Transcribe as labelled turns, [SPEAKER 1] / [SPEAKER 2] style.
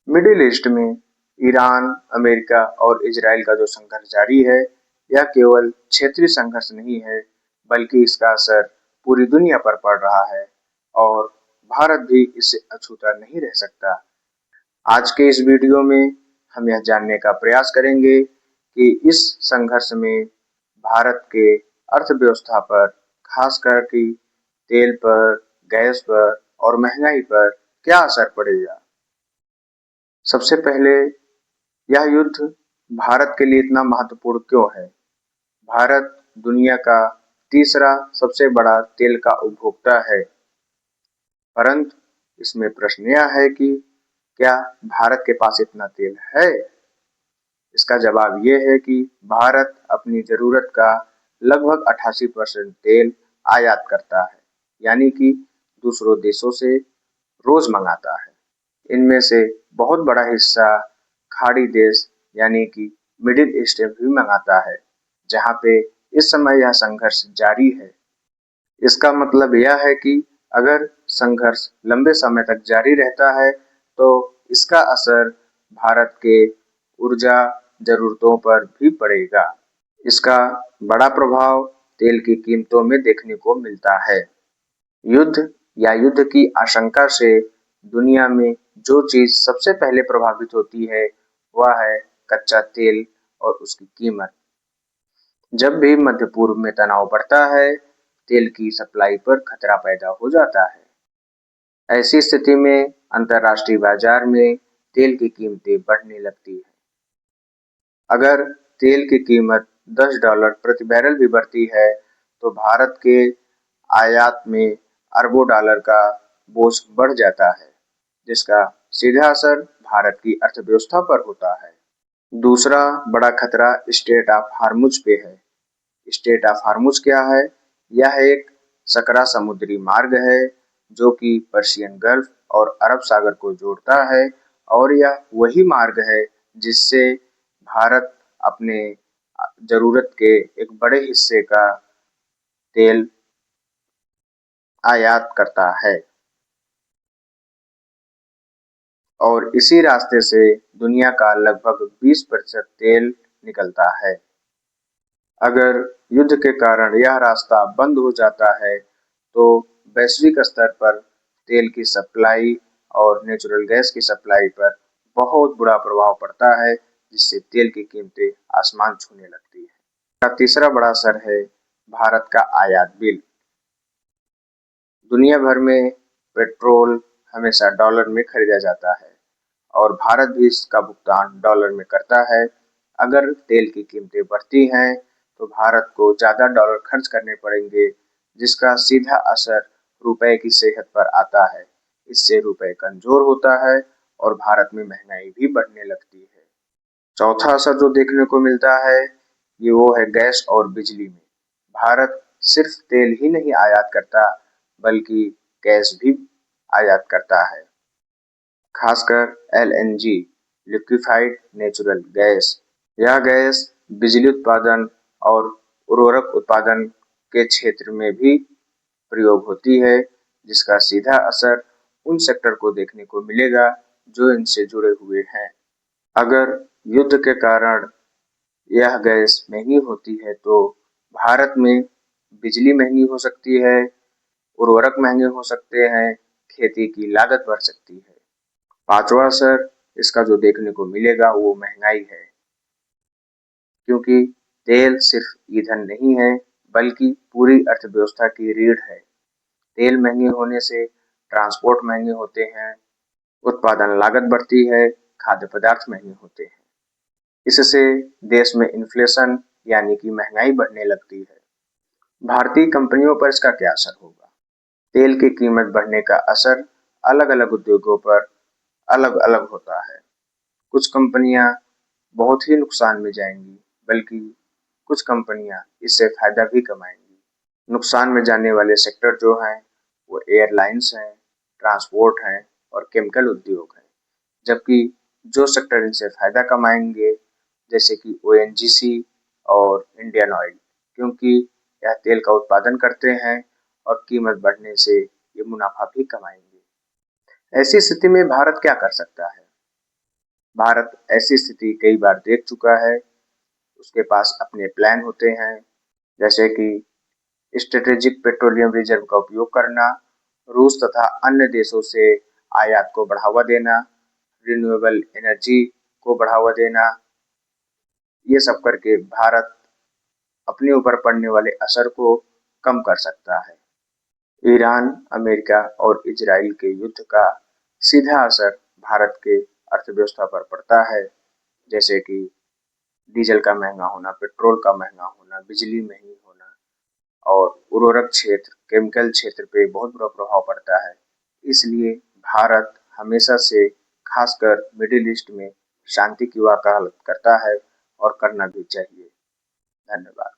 [SPEAKER 1] Middle east में Iran, America और Israel का जो संघर्ष जारी है, यह केवल क्षेत्रीय संघर्ष नहीं है, बल्कि इसका असर पूरी दुनिया पर पड़ रहा है और भारत भी इससे अछूता नहीं रह सकता। आज के इस वीडियो में हम यह जानने का प्रयास करेंगे कि इस संघर्ष में भारत के अर्थव्यवस्था पर, खासकर कि तेल पर, गैस पर और महंगाई पर क्या असर पड़ेगा। सबसे पहले, यह युद्ध भारत के लिए इतना महत्वपूर्ण क्यों है? भारत दुनिया का तीसरा सबसे बड़ा तेल का उपभोक्ता है, परंतु इसमें प्रश्न यह है कि क्या भारत के पास इतना तेल है? इसका जवाब ये है कि भारत अपनी जरूरत का लगभग 88% तेल आयात करता है, यानी कि दूसरों देशों से रोज मंगाता है। इनमें से बहुत बड़ा हिस्सा खाड़ी देश यानी कि मिडिल ईस्ट भी मंगाता है, जहां पे इस समय यह संघर्ष जारी है। इसका मतलब यह है कि अगर संघर्ष लंबे समय तक जारी रहता है, तो इसका असर भारत के ऊर्जा जरूरतों पर भी पड़ेगा। इसका बड़ा प्रभाव तेल की कीमतों में देखने को मिलता है। युद्ध या युद्ध की आशंका से दुनिया में जो चीज सबसे पहले प्रभावित होती है, वह है कच्चा तेल और उसकी कीमत। जब भी मध्य पूर्व में तनाव बढ़ता है, तेल की सप्लाई पर खतरा पैदा हो जाता है। ऐसी स्थिति में अंतर्राष्ट्रीय बाजार में तेल की कीमतें बढ़ने लगती है। अगर तेल की कीमत $10 प्रति बैरल भी बढ़ती है, तो भारत के आयात में अरबों डॉलर का बोझ बढ़ जाता है, जिसका सीधा असर भारत की अर्थव्यवस्था पर होता है। दूसरा बड़ा खतरा स्ट्रेट ऑफ हार्मुज पे है। स्ट्रेट ऑफ हार्मुज क्या है? यह एक सकरा समुद्री मार्ग है जो कि पर्शियन गल्फ और अरब सागर को जोड़ता है, और यह वही मार्ग है जिससे भारत अपने जरूरत के एक बड़े हिस्से का तेल आयात करता है, और इसी रास्ते से दुनिया का लगभग 20% तेल निकलता है। अगर युद्ध के कारण यह रास्ता बंद हो जाता है, तो वैश्विक स्तर पर तेल की सप्लाई और नेचुरल गैस की सप्लाई पर बहुत बुरा प्रभाव पड़ता है, जिससे तेल की कीमतें आसमान छूने लगती है। का तीसरा बड़ा असर है भारत का आयात बिल। दुनिया भर में पेट्रोल हमेशा डॉलर में खरीदा जाता है और भारत भी इसका भुगतान डॉलर में करता है। अगर तेल की कीमतें बढ़ती हैं, तो भारत को ज़्यादा डॉलर खर्च करने पड़ेंगे, जिसका सीधा असर रुपए की सेहत पर आता है। इससे रुपए कमजोर होता है और भारत में महंगाई भी बढ़ने लगती है। चौथा असर जो देखने को मिलता है, ये वो है गैस और बिजली में। भारत सिर्फ तेल ही नहीं आयात करता, बल्कि गैस भी आयात करता है, खासकर एलएनजी, लिक्विफाइड नेचुरल गैस। यह गैस बिजली उत्पादन और उर्वरक उत्पादन के क्षेत्र में भी प्रयोग होती है, जिसका सीधा असर उन सेक्टर को देखने को मिलेगा जो इनसे जुड़े हुए हैं। अगर युद्ध के कारण यह गैस महंगी होती है, तो भारत में बिजली महंगी हो सकती है, उर्वरक महंगे हो सकते हैं, खेती की लागत बढ़ सकती है। पांचवा असर इसका जो देखने को मिलेगा, वो महंगाई है, क्योंकि तेल सिर्फ ईंधन नहीं है, बल्कि पूरी अर्थव्यवस्था की रीढ़ है। तेल महंगे होने से ट्रांसपोर्ट महंगे होते हैं, उत्पादन लागत बढ़ती है, खाद्य पदार्थ महंगे होते हैं। इससे देश में इन्फ्लेशन यानी कि महंगाई बढ़ने लगती है। भारतीय कंपनियों पर इसका क्या असर होगा? तेल की कीमत बढ़ने का असर अलग अलग उद्योगों पर अलग अलग होता है। कुछ कंपनियां बहुत ही नुकसान में जाएंगी, बल्कि कुछ कंपनियां इससे फायदा भी कमाएंगी। नुकसान में जाने वाले सेक्टर जो हैं, वो एयरलाइंस हैं, ट्रांसपोर्ट हैं और केमिकल उद्योग हैं। जबकि जो सेक्टर इनसे फायदा कमाएंगे, जैसे कि ओएनजीसी और इंडियन ऑयल, क्योंकि यह तेल का उत्पादन करते हैं और कीमत बढ़ने से ये मुनाफा भी कमाएंगे। ऐसी स्थिति में भारत क्या कर सकता है? भारत ऐसी स्थिति कई बार देख चुका है। उसके पास अपने प्लान होते हैं, जैसे कि स्ट्रेटेजिक पेट्रोलियम रिजर्व का उपयोग करना, रूस तथा अन्य देशों से आयात को बढ़ावा देना, रिन्यूएबल एनर्जी को बढ़ावा देना। ये सब करके भारत अपने ऊपर पड़ने वाले असर को कम कर सकता है। ईरान, अमेरिका और इजराइल के युद्ध का सीधा असर भारत के अर्थव्यवस्था पर पड़ता है, जैसे कि डीजल का महंगा होना, पेट्रोल का महंगा होना, बिजली महंगी होना और उर्वरक क्षेत्र, केमिकल क्षेत्र पे बहुत बुरा प्रभाव पड़ता है। इसलिए भारत हमेशा से खासकर मिडिल ईस्ट में शांति की वकालत करता है और करना भी चाहिए। धन्यवाद।